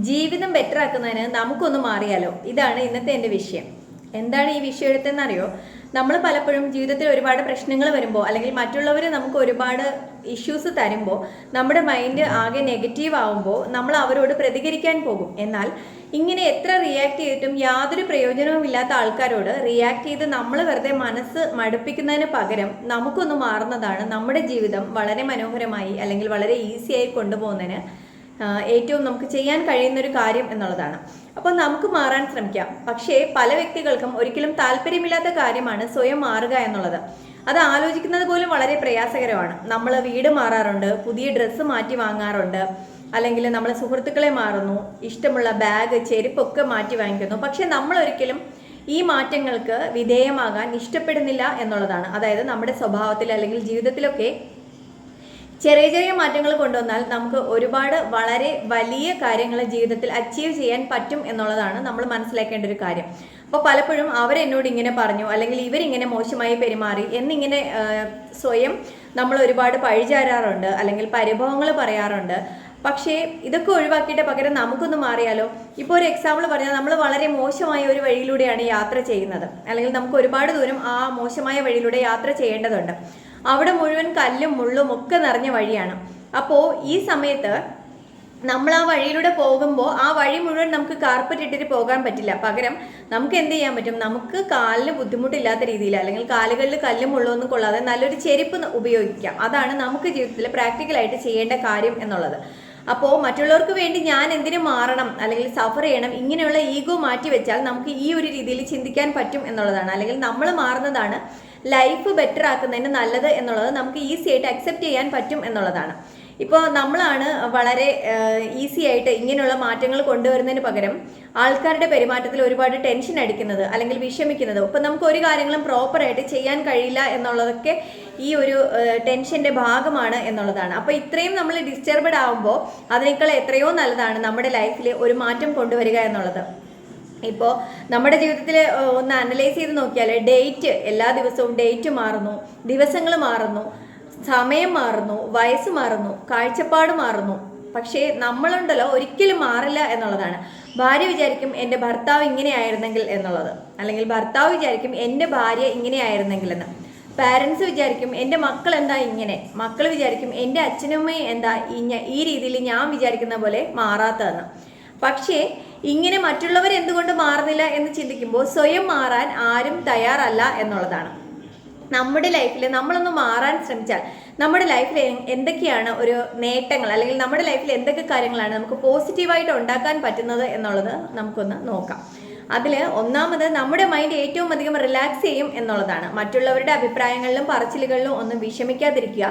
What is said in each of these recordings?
ജീവിതം ബെറ്റർ ആക്കുന്നതിന് നമുക്കൊന്ന് മാറിയാലോ? ഇതാണ് ഇന്നത്തെ എൻ്റെ വിഷയം. എന്താണ് ഈ വിഷയം എടുത്തെന്നറിയോ? നമ്മൾ പലപ്പോഴും ജീവിതത്തിൽ ഒരുപാട് പ്രശ്നങ്ങൾ വരുമ്പോൾ അല്ലെങ്കിൽ മറ്റുള്ളവർ നമുക്ക് ഒരുപാട് ഇഷ്യൂസ് തരുമ്പോൾ നമ്മുടെ മൈൻഡ് ആകെ നെഗറ്റീവ് ആവുമ്പോൾ നമ്മൾ അവരോട് പ്രതികരിക്കാൻ പോകും. എന്നാൽ ഇങ്ങനെ എത്ര റിയാക്ട് ചെയ്തിട്ടും യാതൊരു പ്രയോജനവും ഇല്ലാത്ത ആൾക്കാരോട് റിയാക്ട് ചെയ്ത് നമ്മൾ വെറുതെ മനസ്സ് മടുപ്പിക്കുന്നതിന് പകരം നമുക്കൊന്ന് മാറുന്നതാണ് നമ്മുടെ ജീവിതം വളരെ മനോഹരമായി അല്ലെങ്കിൽ വളരെ ഈസിയായി കൊണ്ടുപോകുന്നതിന് ഏറ്റവും നമുക്ക് ചെയ്യാൻ കഴിയുന്ന ഒരു കാര്യം എന്നുള്ളതാണ്. അപ്പോൾ നമുക്ക് മാറാൻ ശ്രമിക്കാം. പക്ഷേ പല വ്യക്തികൾക്കും ഒരിക്കലും താല്പര്യമില്ലാത്ത കാര്യമാണ് സ്വയം മാറുക എന്നുള്ളത്. അത് ആലോചിക്കുന്നത് പോലും വളരെ പ്രയാസകരമാണ്. നമ്മൾ വീട് മാറാറുണ്ട്, പുതിയ ഡ്രസ്സ് മാറ്റി വാങ്ങാറുണ്ട്, അല്ലെങ്കിൽ നമ്മൾ സുഹൃത്തുക്കളെ മാറുന്നു, ഇഷ്ടമുള്ള ബാഗ് ചെരുപ്പൊക്കെ മാറ്റി വാങ്ങിക്കുന്നു. പക്ഷെ നമ്മൾ ഒരിക്കലും ഈ മാറ്റങ്ങൾക്ക് വിധേയമാകാൻ ഇഷ്ടപ്പെടുന്നില്ല എന്നുള്ളതാണ്. അതായത് നമ്മുടെ സ്വഭാവത്തിൽ അല്ലെങ്കിൽ ജീവിതത്തിലൊക്കെ ചെറിയ ചെറിയ മാറ്റങ്ങൾ കൊണ്ടുവന്നാൽ നമുക്ക് ഒരുപാട് വളരെ വലിയ കാര്യങ്ങൾ ജീവിതത്തിൽ അച്ചീവ് ചെയ്യാൻ പറ്റും എന്നുള്ളതാണ് നമ്മൾ മനസ്സിലാക്കേണ്ട ഒരു കാര്യം. അപ്പോൾ പലപ്പോഴും അവരെന്നോട് ഇങ്ങനെ പറഞ്ഞു, അല്ലെങ്കിൽ ഇവരിങ്ങനെ മോശമായി പെരുമാറി എന്നിങ്ങനെ സ്വയം നമ്മൾ ഒരുപാട് പഴിചാരാറുണ്ട്, അല്ലെങ്കിൽ പരിഭവങ്ങൾ പറയാറുണ്ട്. പക്ഷേ ഇതൊക്കെ ഒഴിവാക്കിയിട്ട് പകരം നമുക്കൊന്ന് മാറിയാലോ? ഇപ്പോൾ ഒരു എക്സാമ്പിൾ പറഞ്ഞാൽ, നമ്മൾ വളരെ മോശമായ ഒരു വഴിയിലൂടെയാണ് യാത്ര ചെയ്യുന്നത്, അല്ലെങ്കിൽ നമുക്ക് ഒരുപാട് ദൂരം ആ മോശമായ വഴിയിലൂടെ യാത്ര ചെയ്യേണ്ടതുണ്ട്. അവിടെ മുഴുവൻ കല്ലും മുള്ളും ഒക്കെ നിറഞ്ഞ വഴിയാണ്. അപ്പോൾ ഈ സമയത്ത് നമ്മൾ ആ വഴിയിലൂടെ പോകുമ്പോൾ ആ വഴി മുഴുവൻ നമുക്ക് കാർപ്പറ്റ് ഇട്ടിട്ട് പോകാൻ പറ്റില്ല. പകരം നമുക്ക് എന്ത് ചെയ്യാൻ പറ്റും? നമുക്ക് കാലിന് ബുദ്ധിമുട്ടില്ലാത്ത രീതിയിൽ, അല്ലെങ്കിൽ കാലുകളിൽ കല്ലും മുള്ളൊന്നും കൊള്ളാതെ നല്ലൊരു ചെരുപ്പ് ഉപയോഗിക്കാം. അതാണ് നമുക്ക് ജീവിതത്തിൽ പ്രാക്ടിക്കലായിട്ട് ചെയ്യേണ്ട കാര്യം എന്നുള്ളത്. അപ്പോൾ മറ്റുള്ളവർക്ക് വേണ്ടി ഞാൻ എന്തിനു മാറണം അല്ലെങ്കിൽ സഫർ ചെയ്യണം, ഇങ്ങനെയുള്ള ഈഗോ മാറ്റി വെച്ചാൽ നമുക്ക് ഈ ഒരു രീതിയിൽ ചിന്തിക്കാൻ പറ്റും എന്നുള്ളതാണ്. അല്ലെങ്കിൽ നമ്മൾ മാറുന്നതാണ് ലൈഫ് ബെറ്റർ ആക്കുന്നതിന് നല്ലത് എന്നുള്ളത് നമുക്ക് ഈസി ആയിട്ട് അക്സെപ്റ്റ് ചെയ്യാൻ പറ്റും എന്നുള്ളതാണ്. ഇപ്പോൾ നമ്മളാണ് വളരെ ഈസി ആയിട്ട് ഇങ്ങനെയുള്ള മാറ്റങ്ങൾ കൊണ്ടുവരുന്നതിന് പകരം ആൾക്കാരുടെ പെരുമാറ്റത്തിൽ ഒരുപാട് ടെൻഷൻ അടിക്കുന്നത് അല്ലെങ്കിൽ വിഷമിക്കുന്നത്. ഇപ്പം നമുക്ക് ഒരു കാര്യങ്ങളും പ്രോപ്പറായിട്ട് ചെയ്യാൻ കഴിയില്ല എന്നുള്ളതൊക്കെ ഈ ഒരു ടെൻഷൻ്റെ ഭാഗമാണ് എന്നുള്ളതാണ്. അപ്പോൾ ഇത്രയും നമ്മൾ ഡിസ്റ്റർബഡ് ആകുമ്പോൾ അതിനേക്കാൾ എത്രയോ നല്ലതാണ് നമ്മുടെ ലൈഫിൽ ഒരു മാറ്റം കൊണ്ടുവരിക എന്നുള്ളത്. ഇപ്പോൾ നമ്മുടെ ജീവിതത്തിൽ ഒന്ന് അനലൈസ് ചെയ്ത് നോക്കിയാൽ ഡേറ്റ്, എല്ലാ ദിവസവും ഡേറ്റ് മാറുന്നു, ദിവസങ്ങൾ മാറുന്നു, സമയം മാറുന്നു, വയസ്സ് മാറുന്നു, കാഴ്ചപ്പാട് മാറുന്നു. പക്ഷേ നമ്മളുണ്ടല്ലോ ഒരിക്കലും മാറില്ല എന്നുള്ളതാണ്. ഭാര്യ വിചാരിക്കും എൻ്റെ ഭർത്താവ് ഇങ്ങനെയായിരുന്നെങ്കിൽ എന്നുള്ളത്, അല്ലെങ്കിൽ ഭർത്താവ് വിചാരിക്കും എൻ്റെ ഭാര്യ ഇങ്ങനെയായിരുന്നെങ്കിൽ എന്ന്. പാരൻസ് വിചാരിക്കും എൻ്റെ മക്കൾ എന്താ ഇങ്ങനെ, മക്കൾ വിചാരിക്കും എൻ്റെ അച്ഛനമ്മയും എന്താ ഈ രീതിയിൽ ഞാൻ വിചാരിക്കുന്ന പോലെ മാറാത്തതെന്ന്. പക്ഷേ ഇങ്ങനെ മറ്റുള്ളവർ എന്തുകൊണ്ട് മാറുന്നില്ല എന്ന് ചിന്തിക്കുമ്പോൾ സ്വയം മാറാൻ ആരും തയ്യാറല്ല എന്നുള്ളതാണ്. നമ്മുടെ ലൈഫിൽ നമ്മളൊന്ന് മാറാൻ ശ്രമിച്ചാൽ നമ്മുടെ ലൈഫിൽ എന്തൊക്കെയാണ് ഒരു നേട്ടങ്ങൾ, അല്ലെങ്കിൽ നമ്മുടെ ലൈഫിൽ എന്തൊക്കെ കാര്യങ്ങളാണ് നമുക്ക് പോസിറ്റീവായിട്ട് ഉണ്ടാക്കാൻ പറ്റുന്നത് എന്നുള്ളത് നമുക്കൊന്ന് നോക്കാം. അതിൽ ഒന്നാമത്, നമ്മുടെ മൈൻഡ് ഏറ്റവും അധികം റിലാക്സ് ചെയ്യും എന്നുള്ളതാണ്. മറ്റുള്ളവരുടെ അഭിപ്രായങ്ങളിലും പറച്ചിലുകളിലും ഒന്നും വിഷമിക്കാതിരിക്കുക.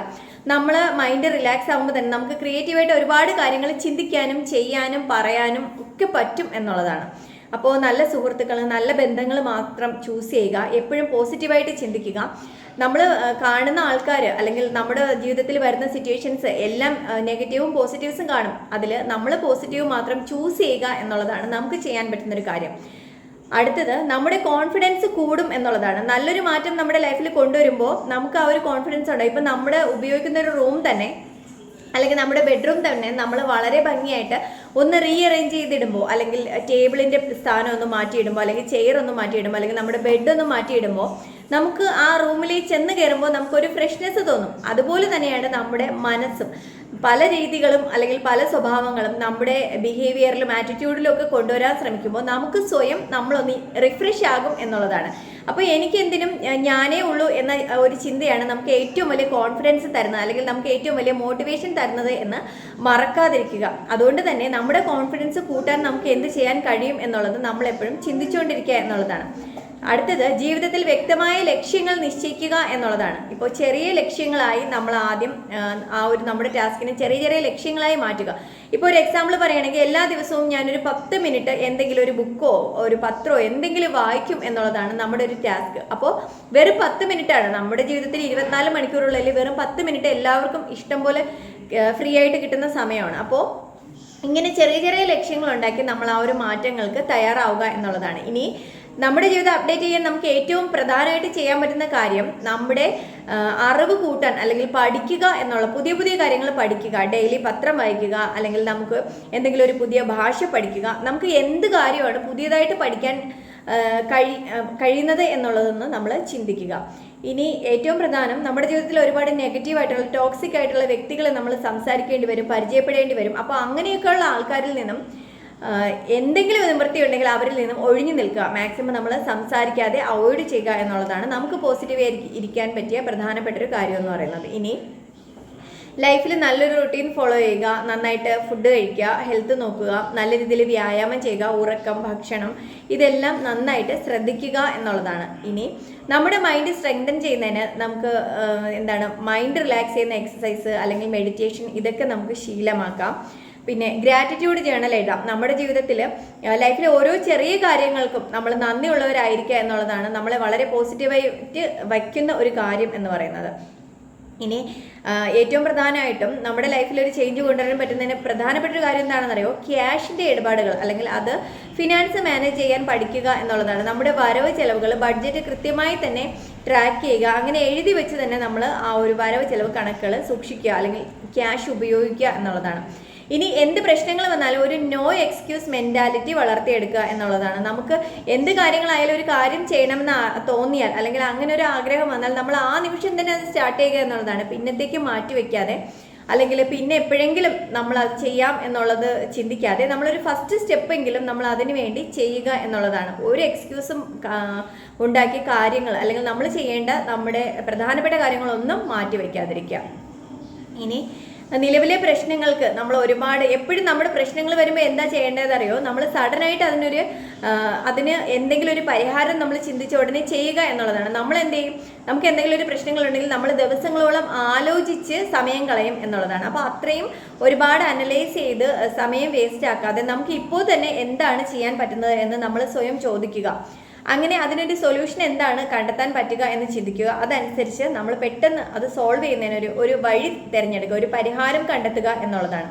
നമ്മൾ മൈൻഡ് റിലാക്സ് ആകുമ്പോൾ തന്നെ നമുക്ക് ക്രിയേറ്റീവായിട്ട് ഒരുപാട് കാര്യങ്ങൾ ചിന്തിക്കാനും ചെയ്യാനും പറയാനും ഒക്കെ പറ്റും എന്നുള്ളതാണ്. അപ്പോൾ നല്ല സുഹൃത്തുക്കൾ, നല്ല ബന്ധങ്ങൾ മാത്രം ചൂസ് ചെയ്യുക. എപ്പോഴും പോസിറ്റീവായിട്ട് ചിന്തിക്കുക. നമ്മൾ കാണുന്ന ആൾക്കാർ അല്ലെങ്കിൽ നമ്മുടെ ജീവിതത്തിൽ വരുന്ന സിറ്റുവേഷൻസ് എല്ലാം നെഗറ്റീവും പോസിറ്റീവ്സും കാണും. അതിൽ നമ്മൾ പോസിറ്റീവ് മാത്രം ചൂസ് ചെയ്യുക എന്നുള്ളതാണ് നമുക്ക് ചെയ്യാൻ പറ്റുന്നൊരു കാര്യം. അടുത്തത്, നമ്മുടെ കോൺഫിഡൻസ് കൂടും എന്നുള്ളതാണ്. നല്ലൊരു മാറ്റം നമ്മുടെ ലൈഫിൽ കൊണ്ടുവരുമ്പോൾ നമുക്ക് ആ ഒരു കോൺഫിഡൻസ് ഉണ്ടാവും. ഇപ്പം നമ്മുടെ ഉപയോഗിക്കുന്ന ഒരു റൂം തന്നെ, അല്ലെങ്കിൽ നമ്മുടെ ബെഡ്റൂം തന്നെ നമ്മൾ വളരെ ഭംഗിയായിട്ട് ഒന്ന് റീഅറേഞ്ച് ചെയ്തിടുമ്പോൾ, അല്ലെങ്കിൽ ടേബിളിൻ്റെ സ്ഥാനം ഒന്ന് മാറ്റിയിടുമ്പോൾ, അല്ലെങ്കിൽ ചെയർ ഒന്ന് മാറ്റിയിടുമ്പോൾ, അല്ലെങ്കിൽ നമ്മുടെ ബെഡ് ഒന്ന് മാറ്റിയിടുമ്പോൾ നമുക്ക് ആ റൂമിലേക്ക് ചെന്ന് കയറുമ്പോൾ നമുക്കൊരു ഫ്രഷ്നെസ് തോന്നും. അതുപോലെ തന്നെയാണ് നമ്മുടെ മനസ്സും. പല രീതികളും അല്ലെങ്കിൽ പല സ്വഭാവങ്ങളും നമ്മുടെ ബിഹേവിയറിലും ആറ്റിറ്റ്യൂഡിലും ഒക്കെ കൊണ്ടുവരാൻ ശ്രമിക്കുമ്പോൾ നമുക്ക് സ്വയം നമ്മളൊന്ന് റിഫ്രഷ് ആകും എന്നുള്ളതാണ്. അപ്പോൾ എനിക്ക് എന്തിനും ഞാനേ ഉള്ളൂ എന്ന ഒരു ചിന്തയാണ് നമുക്ക് ഏറ്റവും വലിയ കോൺഫിഡൻസ് തരുന്നത്, അല്ലെങ്കിൽ നമുക്ക് ഏറ്റവും വലിയ മോട്ടിവേഷൻ തരുന്നത് എന്ന് മറക്കാതിരിക്കുക. അതുകൊണ്ട് തന്നെ നമ്മുടെ കോൺഫിഡൻസ് കൂട്ടാൻ നമുക്ക് എന്ത് ചെയ്യാൻ കഴിയും എന്നുള്ളത് നമ്മൾ എപ്പോഴും ചിന്തിച്ചുകൊണ്ടിരിക്കുക എന്നുള്ളതാണ്. അടുത്തത്, ജീവിതത്തിൽ വ്യക്തമായ ലക്ഷ്യങ്ങൾ നിശ്ചയിക്കുക എന്നുള്ളതാണ്. ഇപ്പോൾ ചെറിയ ലക്ഷ്യങ്ങളായി നമ്മൾ ആദ്യം ആ ഒരു നമ്മുടെ ടാസ്കിനെ ചെറിയ ചെറിയ ലക്ഷ്യങ്ങളായി മാറ്റുക. ഇപ്പോൾ ഒരു എക്സാമ്പിൾ പറയുകയാണെങ്കിൽ, എല്ലാ ദിവസവും ഞാനൊരു 10 മിനിറ്റ് എന്തെങ്കിലും ഒരു ബുക്കോ ഒരു പത്രമോ എന്തെങ്കിലും വായിക്കും എന്നുള്ളതാണ് നമ്മുടെ ഒരു ടാസ്ക്. അപ്പോൾ വെറും 10 മിനിറ്റാണ് നമ്മുടെ ജീവിതത്തിൽ 24 മണിക്കൂറുള്ളിൽ വെറും 10 മിനിറ്റ് എല്ലാവർക്കും ഇഷ്ടം പോലെ ഫ്രീ ആയിട്ട് കിട്ടുന്ന സമയമാണ്. അപ്പോൾ ഇങ്ങനെ ചെറിയ ചെറിയ ലക്ഷ്യങ്ങൾ ഉണ്ടാക്കി നമ്മൾ ആ ഒരു മാറ്റങ്ങൾക്ക് തയ്യാറാവുക എന്നുള്ളതാണ്. ഇനി നമ്മുടെ ജീവിതം അപ്ഡേറ്റ് ചെയ്യാൻ നമുക്ക് ഏറ്റവും പ്രധാനമായിട്ട് ചെയ്യാൻ പറ്റുന്ന കാര്യം നമ്മുടെ അറിവ് കൂട്ടാൻ അല്ലെങ്കിൽ പഠിക്കുക എന്നുള്ള പുതിയ പുതിയ കാര്യങ്ങൾ പഠിക്കുക, ഡെയിലി പത്രം വായിക്കുക, അല്ലെങ്കിൽ നമുക്ക് എന്തെങ്കിലും ഒരു പുതിയ ഭാഷ പഠിക്കുക. നമുക്ക് എന്ത് കാര്യമാണ് പുതിയതായിട്ട് പഠിക്കാൻ കഴിയുന്നത് എന്നുള്ളതൊന്ന് നമ്മൾ ചിന്തിക്കുക. ഇനി ഏറ്റവും പ്രധാനം, നമ്മുടെ ജീവിതത്തിൽ ഒരുപാട് നെഗറ്റീവായിട്ടുള്ള ടോക്സിക് ആയിട്ടുള്ള വ്യക്തികളെ നമ്മൾ സംസാരിക്കേണ്ടി വരും, പരിചയപ്പെടേണ്ടി വരും. അപ്പോൾ അങ്ങനെയൊക്കെയുള്ള ആൾക്കാരിൽ നിന്നും എന്തെങ്കിലും നിവൃത്തി ഉണ്ടെങ്കിൽ അവരിൽ നിന്നും ഒഴിഞ്ഞു നിൽക്കുക. മാക്സിമം നമ്മൾ സംസാരിക്കാതെ അവോയ്ഡ് ചെയ്യുക എന്നുള്ളതാണ് നമുക്ക് പോസിറ്റീവ് ഇരിക്കാൻ പറ്റിയ പ്രധാനപ്പെട്ട ഒരു കാര്യം എന്ന് പറയുന്നത്. ഇനി ലൈഫിൽ നല്ലൊരു റൊട്ടീൻ ഫോളോ ചെയ്യുക, നന്നായിട്ട് ഫുഡ് കഴിക്കുക, ഹെൽത്ത് നോക്കുക, നല്ല രീതിയിൽ വ്യായാമം ചെയ്യുക, ഉറക്കം, ഭക്ഷണം ഇതെല്ലാം നന്നായിട്ട് ശ്രദ്ധിക്കുക എന്നുള്ളതാണ്. ഇനി നമ്മുടെ മൈൻഡ് സ്ട്രെങ്തൻ ചെയ്യുന്നതിന് നമുക്ക് മൈൻഡ് റിലാക്സ് ചെയ്യുന്ന എക്സസൈസ് അല്ലെങ്കിൽ മെഡിറ്റേഷൻ ഇതൊക്കെ നമുക്ക് ശീലമാക്കാം. പിന്നെ ഗ്രാറ്റിറ്റ്യൂഡ് ജേണൽ എഴുതാം. നമ്മുടെ ജീവിതത്തിൽ ലൈഫിലെ ഓരോ ചെറിയ കാര്യങ്ങൾക്കും നമ്മൾ നന്ദിയുള്ളവരായിരിക്കുക എന്നുള്ളതാണ് നമ്മളെ വളരെ പോസിറ്റീവായിട്ട് വയ്ക്കുന്ന ഒരു കാര്യം എന്ന് പറയുന്നത്. ഇനി ഏറ്റവും പ്രധാനമായിട്ടും നമ്മുടെ ലൈഫിൽ ഒരു ചേഞ്ച് കൊണ്ടുവരാൻ പറ്റുന്നതിന് പ്രധാനപ്പെട്ട ഒരു കാര്യം എന്താണെന്നറിയോ, ക്യാഷിൻ്റെ ഇടപാടുകൾ അല്ലെങ്കിൽ അത് ഫിനാൻസ് മാനേജ് ചെയ്യാൻ പഠിക്കുക എന്നുള്ളതാണ്. നമ്മുടെ വരവ് ചെലവുകൾ ബഡ്ജറ്റ് കൃത്യമായി തന്നെ ട്രാക്ക് ചെയ്യുക. അങ്ങനെ എഴുതി വെച്ച് തന്നെ നമ്മൾ ആ ഒരു വരവ് ചെലവ് കണക്കുകൾ സൂക്ഷിക്കുക അല്ലെങ്കിൽ ക്യാഷ് ഉപയോഗിക്കുക എന്നുള്ളതാണ്. ഇനി എന്ത് പ്രശ്നങ്ങൾ വന്നാലും ഒരു നോ എക്സ്ക്യൂസ് മെൻറ്റാലിറ്റി വളർത്തിയെടുക്കുക എന്നുള്ളതാണ്. നമുക്ക് എന്ത് കാര്യങ്ങളായാലും ഒരു കാര്യം ചെയ്യണമെന്ന് തോന്നിയാൽ അല്ലെങ്കിൽ അങ്ങനെ ഒരു ആഗ്രഹം വന്നാൽ നമ്മൾ ആ നിമിഷം തന്നെ അത് സ്റ്റാർട്ട് ചെയ്യുക എന്നുള്ളതാണ്. പിന്നത്തേക്ക് മാറ്റി വയ്ക്കാതെ അല്ലെങ്കിൽ പിന്നെ എപ്പോഴെങ്കിലും നമ്മൾ അത് ചെയ്യാം എന്നുള്ളത് ചിന്തിക്കാതെ നമ്മളൊരു ഫസ്റ്റ് സ്റ്റെപ്പെങ്കിലും നമ്മൾ അതിനു വേണ്ടി ചെയ്യുക എന്നുള്ളതാണ്. ഒരു എക്സ്ക്യൂസും ഉണ്ടാക്കിയ കാര്യങ്ങൾ അല്ലെങ്കിൽ നമ്മൾ ചെയ്യേണ്ട നമ്മുടെ പ്രധാനപ്പെട്ട കാര്യങ്ങളൊന്നും മാറ്റി വയ്ക്കാതിരിക്കുക. ഇനി നിലവിലെ പ്രശ്നങ്ങൾക്ക് നമ്മൾ എപ്പോഴും നമ്മുടെ പ്രശ്നങ്ങൾ വരുമ്പോൾ എന്താ ചെയ്യേണ്ടതെന്ന് അറിയോ, നമ്മൾ സഡനായിട്ട് അതിന് എന്തെങ്കിലും ഒരു പരിഹാരം നമ്മൾ ചിന്തിച്ച ഉടനെ ചെയ്യുക എന്നുള്ളതാണ്. നമ്മൾ എന്ത് ചെയ്യും, നമുക്ക് എന്തെങ്കിലും ഒരു പ്രശ്നങ്ങളുണ്ടെങ്കിൽ നമ്മൾ ദിവസങ്ങളോളം ആലോചിച്ച് സമയം കളയും എന്നുള്ളതാണ്. അപ്പോൾ അത്രയും ഒരുപാട് അനലൈസ് ചെയ്ത് സമയം വേസ്റ്റ് ആക്കാതെ നമുക്ക് ഇപ്പോൾ തന്നെ എന്താണ് ചെയ്യാൻ പറ്റുന്നത് എന്ന് നമ്മൾ സ്വയം ചോദിക്കുക. അങ്ങനെ അതിനൊരു സൊല്യൂഷൻ എന്താണ് കണ്ടെത്താൻ പറ്റുക എന്ന് ചിന്തിക്കുക. അതനുസരിച്ച് നമ്മൾ പെട്ടെന്ന് അത് സോൾവ് ചെയ്യുന്നതിന് ഒരു വഴി തിരഞ്ഞെടുക്കുക, ഒരു പരിഹാരം കണ്ടെത്തുക എന്നുള്ളതാണ്.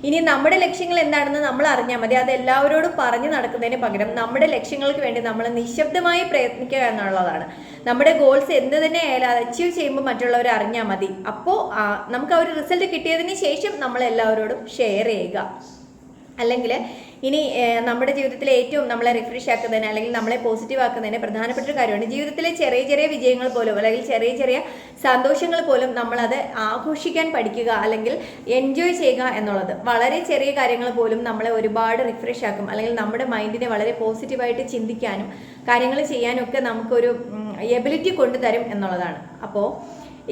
ഇനി നമ്മുടെ ലക്ഷ്യങ്ങൾ എന്താണെന്ന് നമ്മൾ അറിഞ്ഞാൽ മതി. അത് എല്ലാവരോടും പറഞ്ഞു നടക്കുന്നതിന് പകരം നമ്മുടെ ലക്ഷ്യങ്ങൾക്ക് വേണ്ടി നമ്മൾ നിശബ്ദമായി പ്രയത്നിക്കുക എന്നുള്ളതാണ്. നമ്മുടെ ഗോൾസ് എന്ത് തന്നെ ആയാലും അത് അച്ചീവ് ചെയ്യുമ്പോൾ മറ്റുള്ളവർ അറിഞ്ഞാൽ മതി. അപ്പോൾ നമുക്ക് ആ ഒരു റിസൾട്ട് കിട്ടിയതിന് ശേഷം നമ്മൾ എല്ലാവരോടും ഷെയർ ചെയ്യുക. അല്ലെങ്കിൽ ഇനി നമ്മുടെ ജീവിതത്തിലെ ഏറ്റവും നമ്മളെ റിഫ്രഷ് ആക്കുന്നതിന് അല്ലെങ്കിൽ നമ്മളെ പോസിറ്റീവ് ആക്കുന്നതിന് പ്രധാനപ്പെട്ട ഒരു കാര്യമാണ് ജീവിതത്തിലെ ചെറിയ ചെറിയ വിജയങ്ങൾ പോലും അല്ലെങ്കിൽ ചെറിയ ചെറിയ സന്തോഷങ്ങൾ പോലും നമ്മളത് ആഘോഷിക്കാൻ പഠിക്കുക അല്ലെങ്കിൽ എൻജോയ് ചെയ്യുക എന്നുള്ളത്. വളരെ ചെറിയ കാര്യങ്ങൾ പോലും നമ്മളെ ഒരുപാട് റിഫ്രഷ് ആക്കും അല്ലെങ്കിൽ നമ്മുടെ മൈൻഡിനെ വളരെ പോസിറ്റീവായിട്ട് ചിന്തിക്കാനും കാര്യങ്ങൾ ചെയ്യാനും ഒക്കെ നമുക്കൊരു എബിലിറ്റി കൊണ്ടുതരും എന്നുള്ളതാണ്. അപ്പോൾ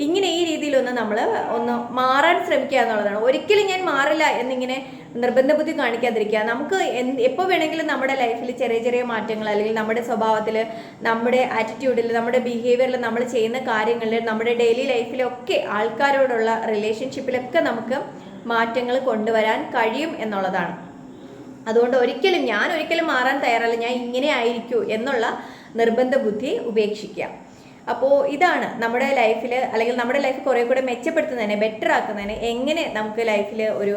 ഇങ്ങനെ ഈ രീതിയിലൊന്ന് നമ്മൾ മാറാൻ ശ്രമിക്കുക എന്നുള്ളതാണ്. ഒരിക്കലും ഞാൻ മാറില്ല എന്നിങ്ങനെ നിർബന്ധ ബുദ്ധി കാണിക്കാതിരിക്കുക. നമുക്ക് എപ്പോൾ വേണമെങ്കിലും നമ്മുടെ ലൈഫിൽ ചെറിയ ചെറിയ മാറ്റങ്ങൾ അല്ലെങ്കിൽ നമ്മുടെ സ്വഭാവത്തിൽ, നമ്മുടെ ആറ്റിറ്റ്യൂഡിൽ, നമ്മുടെ ബിഹേവിയറിൽ, നമ്മൾ ചെയ്യുന്ന കാര്യങ്ങളിൽ, നമ്മുടെ ഡെയിലി ലൈഫിലൊക്കെ ആൾക്കാരോടുള്ള റിലേഷൻഷിപ്പിലൊക്കെ നമുക്ക് മാറ്റങ്ങൾ കൊണ്ടുവരാൻ കഴിയും എന്നുള്ളതാണ്. അതുകൊണ്ട് ഞാൻ ഒരിക്കലും മാറാൻ തയ്യാറല്ല, ഞാൻ ഇങ്ങനെ ആയിരിക്കൂ എന്നുള്ള നിർബന്ധ ബുദ്ധി ഉപേക്ഷിക്കുക. അപ്പോൾ ഇതാണ് നമ്മുടെ ലൈഫിൽ അല്ലെങ്കിൽ നമ്മുടെ ലൈഫ് കുറേ കൂടെ മെച്ചപ്പെടുത്തുന്നതിന്, ബെറ്റർ ആക്കുന്നതിന് എങ്ങനെ നമുക്ക് ലൈഫിൽ ഒരു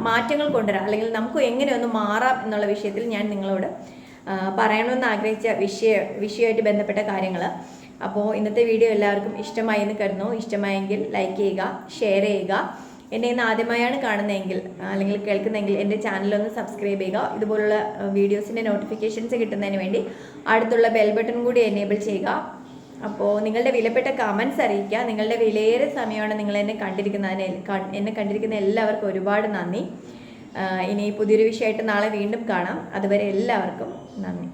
മാറ്റങ്ങൾ കൊണ്ടുവരാം അല്ലെങ്കിൽ നമുക്ക് എങ്ങനെ ഒന്ന് മാറാം എന്നുള്ള വിഷയത്തിൽ ഞാൻ നിങ്ങളോട് പറയണമെന്ന് ആഗ്രഹിച്ച വിഷയമായിട്ട് ബന്ധപ്പെട്ട കാര്യങ്ങൾ. അപ്പോൾ ഇന്നത്തെ വീഡിയോ എല്ലാവർക്കും ഇഷ്ടമായി എന്ന് കരുതുന്നു. ഇഷ്ടമായെങ്കിൽ ലൈക്ക് ചെയ്യുക, ഷെയർ ചെയ്യുക. എന്നെ ഇന്ന് ആദ്യമായാണ് കാണുന്നതെങ്കിൽ അല്ലെങ്കിൽ കേൾക്കുന്നതെങ്കിൽ എൻ്റെ ചാനലൊന്ന് സബ്സ്ക്രൈബ് ചെയ്യുക. ഇതുപോലുള്ള വീഡിയോസിൻ്റെ നോട്ടിഫിക്കേഷൻസ് കിട്ടുന്നതിന് വേണ്ടി അടുത്തുള്ള ബെൽ ബട്ടൺ കൂടി എനേബിൾ ചെയ്യുക. അപ്പോൾ നിങ്ങളുടെ വിലപ്പെട്ട കമൻസ് അറിയിക്കുക. നിങ്ങളുടെ വിലയേറെ സമയമാണ് നിങ്ങൾ എന്നെ കണ്ടിരിക്കുന്ന എല്ലാവർക്കും ഒരുപാട് നന്ദി. ഇനി പുതിയൊരു വിഷയമായിട്ട് നാളെ വീണ്ടും കാണാം. അതുവരെ എല്ലാവർക്കും നന്ദി.